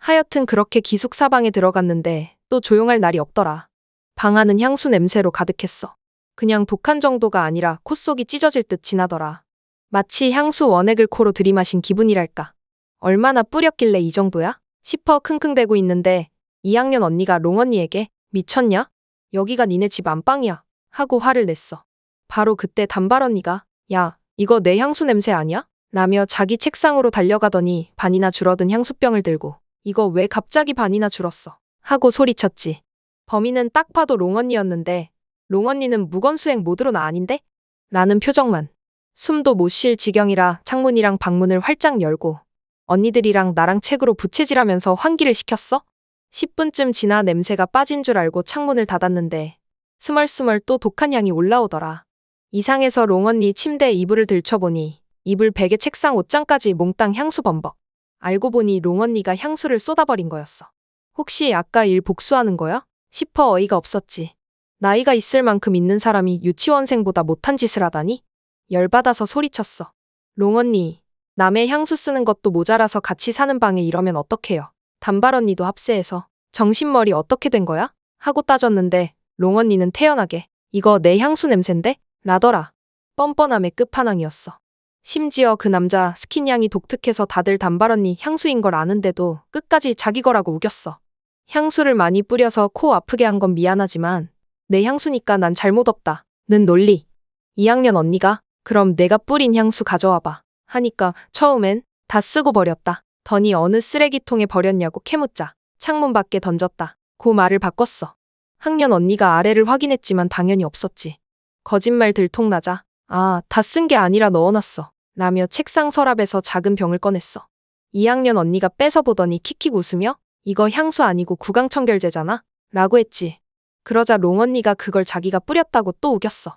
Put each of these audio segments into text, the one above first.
하여튼 그렇게 기숙사 방에 들어갔는데 또 조용할 날이 없더라. 방 안은 향수 냄새로 가득했어. 그냥 독한 정도가 아니라 콧속이 찢어질 듯 진하더라. 마치 향수 원액을 코로 들이마신 기분이랄까. 얼마나 뿌렸길래 이 정도야? 싶어 킁킁대고 있는데 2학년 언니가 롱 언니에게 미쳤냐? 여기가 니네 집 안방이야. 하고 화를 냈어. 바로 그때 단발 언니가 야, 이거 내 향수 냄새 아니야? 라며 자기 책상으로 달려가더니 반이나 줄어든 향수병을 들고 이거 왜 갑자기 반이나 줄었어? 하고 소리쳤지. 범인은 딱 봐도 롱 언니였는데 롱 언니는 무건수행 모드로는 아닌데? 라는 표정만. 숨도 못 쉴 지경이라 창문이랑 방문을 활짝 열고 언니들이랑 나랑 책으로 부채질하면서 환기를 시켰어? 10분쯤 지나 냄새가 빠진 줄 알고 창문을 닫았는데 스멀스멀 또 독한 향이 올라오더라. 이상해서 롱 언니 침대에 이불을 들춰보니 이불 베개 책상 옷장까지 몽땅 향수 범벅. 알고 보니 롱 언니가 향수를 쏟아버린 거였어. 혹시 아까 일 복수하는 거야? 싶어 어이가 없었지. 나이가 있을 만큼 있는 사람이 유치원생보다 못한 짓을 하다니? 열받아서 소리쳤어. 롱 언니, 남의 향수 쓰는 것도 모자라서 같이 사는 방에 이러면 어떡해요? 단발 언니도 합세해서 정신머리 어떻게 된 거야? 하고 따졌는데 롱 언니는 태연하게 이거 내 향수 냄샌데? 라더라. 뻔뻔함의 끝판왕이었어. 심지어 그 남자 스킨 향이 독특해서 다들 단발 언니 향수인 걸 아는데도 끝까지 자기 거라고 우겼어. 향수를 많이 뿌려서 코 아프게 한 건 미안하지만 내 향수니까 난 잘못 없다. 는 논리. 2학년 언니가 그럼 내가 뿌린 향수 가져와봐. 하니까 처음엔 다 쓰고 버렸다. 더니 어느 쓰레기통에 버렸냐고 캐묻자 창문 밖에 던졌다. 고 말을 바꿨어. 학년 언니가 아래를 확인했지만 당연히 없었지. 거짓말 들통나자 아, 다 쓴 게 아니라 넣어놨어. 라며 책상 서랍에서 작은 병을 꺼냈어. 2학년 언니가 뺏어 보더니 킥킥 웃으며 이거 향수 아니고 구강청결제잖아? 라고 했지. 그러자 롱 언니가 그걸 자기가 뿌렸다고 또 우겼어.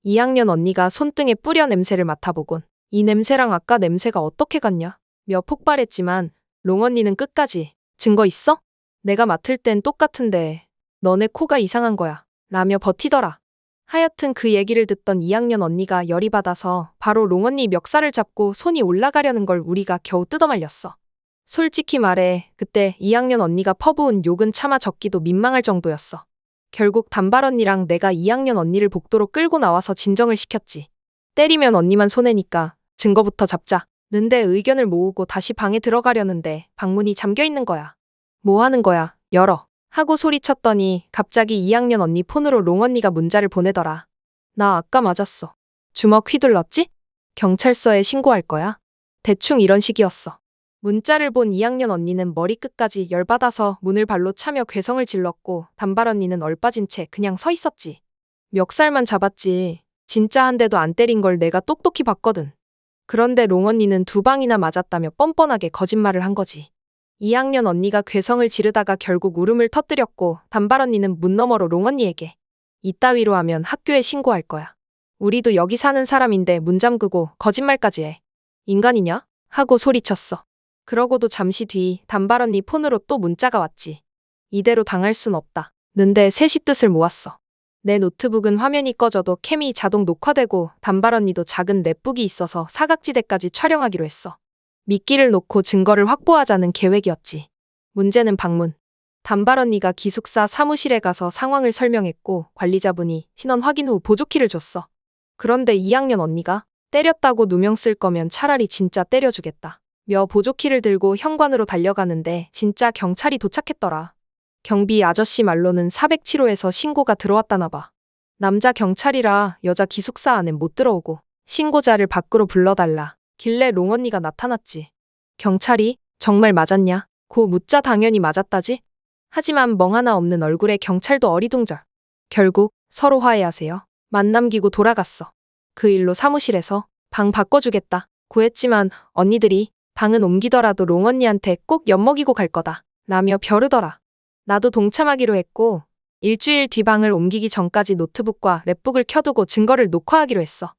2학년 언니가 손등에 뿌려 냄새를 맡아보곤 이 냄새랑 아까 냄새가 어떻게 같냐? 며 폭발했지만 롱 언니는 끝까지 증거 있어? 내가 맡을 땐 똑같은데 너네 코가 이상한 거야. 라며 버티더라. 하여튼 그 얘기를 듣던 2학년 언니가 열이 받아서 바로 롱 언니 멱살을 잡고 손이 올라가려는 걸 우리가 겨우 뜯어말렸어. 솔직히 말해 그때 2학년 언니가 퍼부은 욕은 차마 적기도 민망할 정도였어. 결국 단발 언니랑 내가 2학년 언니를 복도로 끌고 나와서 진정을 시켰지. 때리면 언니만 손해니까 증거부터 잡자. 는데 의견을 모으고 다시 방에 들어가려는데 방문이 잠겨 있는 거야. 뭐 하는 거야? 열어. 하고 소리쳤더니 갑자기 2학년 언니 폰으로 롱 언니가 문자를 보내더라. 나 아까 맞았어. 주먹 휘둘렀지? 경찰서에 신고할 거야. 대충 이런 식이었어. 문자를 본 2학년 언니는 머리끝까지 열받아서 문을 발로 차며 괴성을 질렀고 단발 언니는 얼빠진 채 그냥 서 있었지. 멱살만 잡았지. 진짜 한 대도 안 때린 걸 내가 똑똑히 봤거든. 그런데 롱 언니는 2방이나 맞았다며 뻔뻔하게 거짓말을 한 거지. 2학년 언니가 괴성을 지르다가 결국 울음을 터뜨렸고 단발 언니는 문 너머로 롱 언니에게 이따위로 하면 학교에 신고할 거야. 우리도 여기 사는 사람인데 문 잠그고 거짓말까지 해. 인간이냐? 하고 소리쳤어. 그러고도 잠시 뒤 단발 언니 폰으로 또 문자가 왔지. 이대로 당할 순 없다. 는데 셋이 뜻을 모았어. 내 노트북은 화면이 꺼져도 캠이 자동 녹화되고 단발 언니도 작은 랩북이 있어서 사각지대까지 촬영하기로 했어. 미끼를 놓고 증거를 확보하자는 계획이었지. 문제는 방문. 단발 언니가 기숙사 사무실에 가서 상황을 설명했고 관리자분이 신원 확인 후 보조키를 줬어. 그런데 2학년 언니가 때렸다고 누명 쓸 거면 차라리 진짜 때려주겠다. 며 보조키를 들고 현관으로 달려가는데 진짜 경찰이 도착했더라. 경비 아저씨 말로는 407호에서 신고가 들어왔다나 봐. 남자 경찰이라 여자 기숙사 안엔 못 들어오고 신고자를 밖으로 불러달라. 길래 롱 언니가 나타났지. 경찰이 정말 맞았냐? 고 묻자 당연히 맞았다지. 하지만 멍 하나 없는 얼굴에 경찰도 어리둥절. 결국 서로 화해하세요. 만 남기고 돌아갔어. 그 일로 사무실에서 방 바꿔주겠다 고 했지만 언니들이 방은 옮기더라도 롱 언니한테 꼭 엿먹이고 갈 거다 라며 벼르더라. 나도 동참하기로 했고 일주일 뒤 방을 옮기기 전까지 노트북과 랩북을 켜두고 증거를 녹화하기로 했어.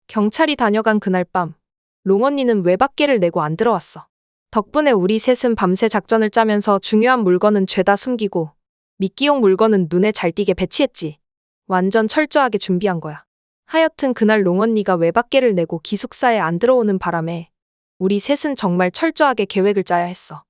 경찰이 다녀간 그날 밤 롱 언니는 외박계를 내고 안 들어왔어. 덕분에 우리 셋은 밤새 작전을 짜면서 중요한 물건은 죄다 숨기고 미끼용 물건은 눈에 잘 띄게 배치했지. 완전 철저하게 준비한 거야. 하여튼 그날 롱 언니가 외박계를 내고 기숙사에 안 들어오는 바람에 우리 셋은 정말 철저하게 계획을 짜야 했어.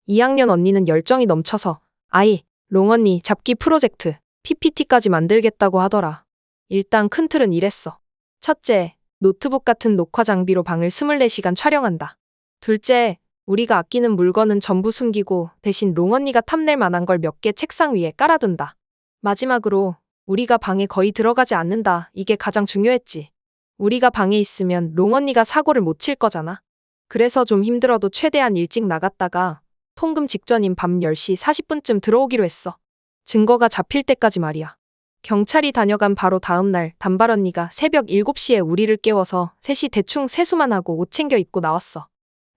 2학년 언니는 열정이 넘쳐서 아이, 롱 언니 잡기 프로젝트 PPT까지 만들겠다고 하더라. 일단 큰 틀은 이랬어. 첫째, 노트북 같은 녹화 장비로 방을 24시간 촬영한다. 둘째, 우리가 아끼는 물건은 전부 숨기고 대신 롱 언니가 탐낼 만한 걸 몇 개 책상 위에 깔아둔다. 마지막으로 우리가 방에 거의 들어가지 않는다. 이게 가장 중요했지. 우리가 방에 있으면 롱 언니가 사고를 못 칠 거잖아. 그래서 좀 힘들어도 최대한 일찍 나갔다가 통금 직전인 밤 10시 40분쯤 들어오기로 했어. 증거가 잡힐 때까지 말이야. 경찰이 다녀간 바로 다음 날 단발 언니가 새벽 7시에 우리를 깨워서 셋이 대충 세수만 하고 옷 챙겨 입고 나왔어.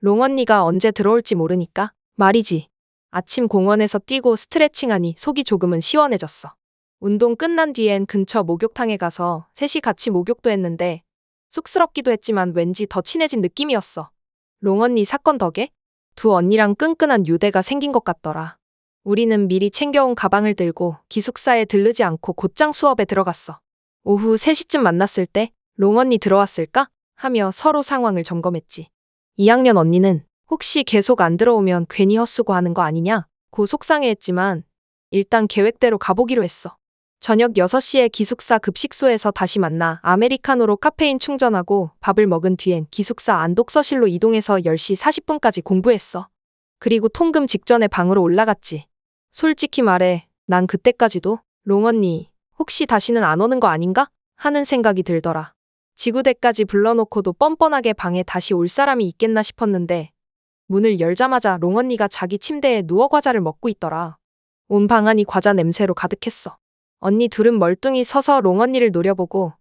롱 언니가 언제 들어올지 모르니까 말이지. 아침 공원에서 뛰고 스트레칭하니 속이 조금은 시원해졌어. 운동 끝난 뒤엔 근처 목욕탕에 가서 셋이 같이 목욕도 했는데 쑥스럽기도 했지만 왠지 더 친해진 느낌이었어. 롱 언니 사건 덕에 두 언니랑 끈끈한 유대가 생긴 것 같더라. 우리는 미리 챙겨온 가방을 들고 기숙사에 들르지 않고 곧장 수업에 들어갔어. 오후 3시쯤 만났을 때 롱 언니 들어왔을까? 하며 서로 상황을 점검했지. 2학년 언니는 혹시 계속 안 들어오면 괜히 헛수고하는 거 아니냐? 고 속상해했지만 일단 계획대로 가보기로 했어. 저녁 6시에 기숙사 급식소에서 다시 만나 아메리카노로 카페인 충전하고 밥을 먹은 뒤엔 기숙사 안독서실로 이동해서 10시 40분까지 공부했어. 그리고 통금 직전에 방으로 올라갔지. 솔직히 말해, 난 그때까지도 롱 언니 혹시 다시는 안 오는 거 아닌가? 하는 생각이 들더라. 지구대까지 불러놓고도 뻔뻔하게 방에 다시 올 사람이 있겠나 싶었는데 문을 열자마자 롱 언니가 자기 침대에 누워 과자를 먹고 있더라. 온 방안이 과자 냄새로 가득했어. 언니 둘은 멀뚱히 서서 롱 언니를 노려보고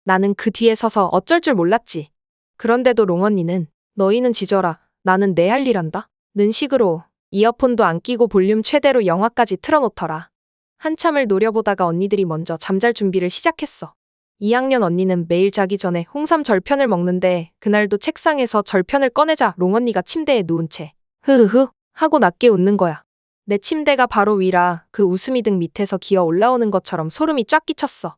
나는 그 뒤에 서서 어쩔 줄 몰랐지. 그런데도 롱 언니는 너희는 지져라. 나는 내 할 일 한다. 는 식으로 이어폰도 안 끼고 볼륨 최대로 영화까지 틀어놓더라. 한참을 노려보다가 언니들이 먼저 잠잘 준비를 시작했어. 2학년 언니는 매일 자기 전에 홍삼 절편을 먹는데 그날도 책상에서 절편을 꺼내자 롱 언니가 침대에 누운 채 흐흐흐 하고 낮게 웃는 거야. 내 침대가 바로 위라 그 웃음이 등 밑에서 기어 올라오는 것처럼 소름이 쫙 끼쳤어.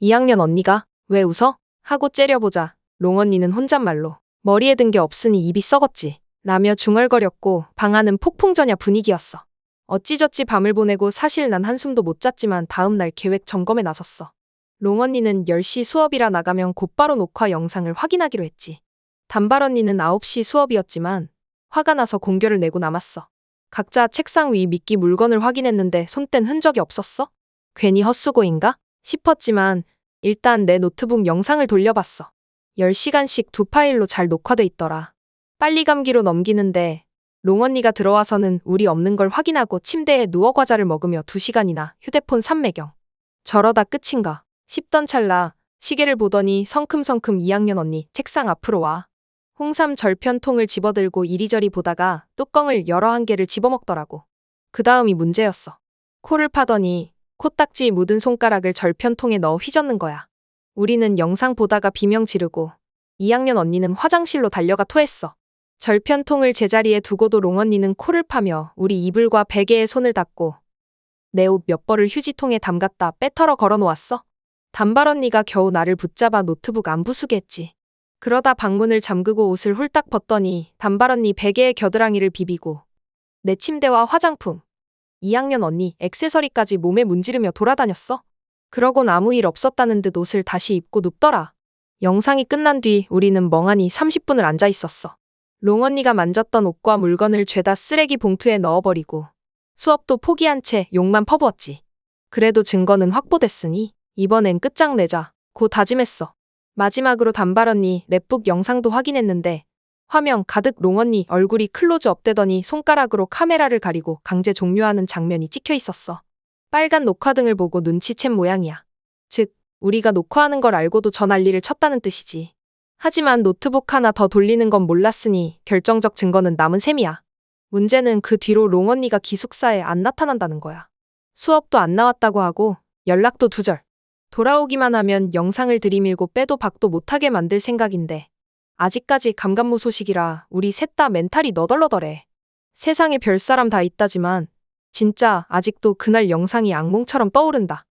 2학년 언니가 왜 웃어? 하고 째려보자 롱 언니는 혼잣말로 머리에 든 게 없으니 입이 썩었지 라며 중얼거렸고 방 안은 폭풍전야 분위기였어. 어찌저찌 밤을 보내고 사실 난 한숨도 못 잤지만 다음날 계획 점검에 나섰어. 롱 언니는 10시 수업이라 나가면 곧바로 녹화 영상을 확인하기로 했지. 단발 언니는 9시 수업이었지만 화가 나서 공교를 내고 남았어. 각자 책상 위 미끼 물건을 확인했는데 손 뗀 흔적이 없었어? 괜히 헛수고인가? 싶었지만 일단 내 노트북 영상을 돌려봤어. 10시간씩 두 파일로 잘 녹화돼 있더라. 빨리 감기로 넘기는데 롱 언니가 들어와서는 우리 없는 걸 확인하고 침대에 누워 과자를 먹으며 2시간이나 휴대폰 삼매경. 저러다 끝인가 싶던 찰나 시계를 보더니 성큼성큼 2학년 언니 책상 앞으로 와. 홍삼 절편통을 집어들고 이리저리 보다가 뚜껑을 여러 한 개를 집어먹더라고. 그 다음이 문제였어. 코를 파더니 코딱지 묻은 손가락을 절편통에 넣어 휘젓는 거야. 우리는 영상 보다가 비명 지르고 2학년 언니는 화장실로 달려가 토했어. 절편통을 제자리에 두고도 롱 언니는 코를 파며 우리 이불과 베개에 손을 닿고 내 옷 몇 벌을 휴지통에 담갔다 빼털어 걸어놓았어. 단발 언니가 겨우 나를 붙잡아 노트북 안 부수게 했지. 그러다 방문을 잠그고 옷을 홀딱 벗더니 단발 언니 베개에 겨드랑이를 비비고 내 침대와 화장품, 2학년 언니 액세서리까지 몸에 문지르며 돌아다녔어. 그러곤 아무 일 없었다는 듯 옷을 다시 입고 눕더라. 영상이 끝난 뒤 우리는 멍하니 30분을 앉아 있었어. 롱 언니가 만졌던 옷과 물건을 죄다 쓰레기 봉투에 넣어버리고 수업도 포기한 채 욕만 퍼부었지. 그래도 증거는 확보됐으니 이번엔 끝장내자 고 다짐했어. 마지막으로 단발 언니 랩북 영상도 확인했는데 화면 가득 롱 언니 얼굴이 클로즈업 되더니 손가락으로 카메라를 가리고 강제 종료하는 장면이 찍혀 있었어. 빨간 녹화등을 보고 눈치챈 모양이야. 즉, 우리가 녹화하는 걸 알고도 저 난리를 쳤다는 뜻이지. 하지만 노트북 하나 더 돌리는 건 몰랐으니 결정적 증거는 남은 셈이야. 문제는 그 뒤로 롱 언니가 기숙사에 안 나타난다는 거야. 수업도 안 나왔다고 하고 연락도 두절. 돌아오기만 하면 영상을 들이밀고 빼도 박도 못하게 만들 생각인데 아직까지 감감무소식이라 우리 셋 다 멘탈이 너덜너덜해. 세상에 별사람 다 있다지만 진짜 아직도 그날 영상이 악몽처럼 떠오른다.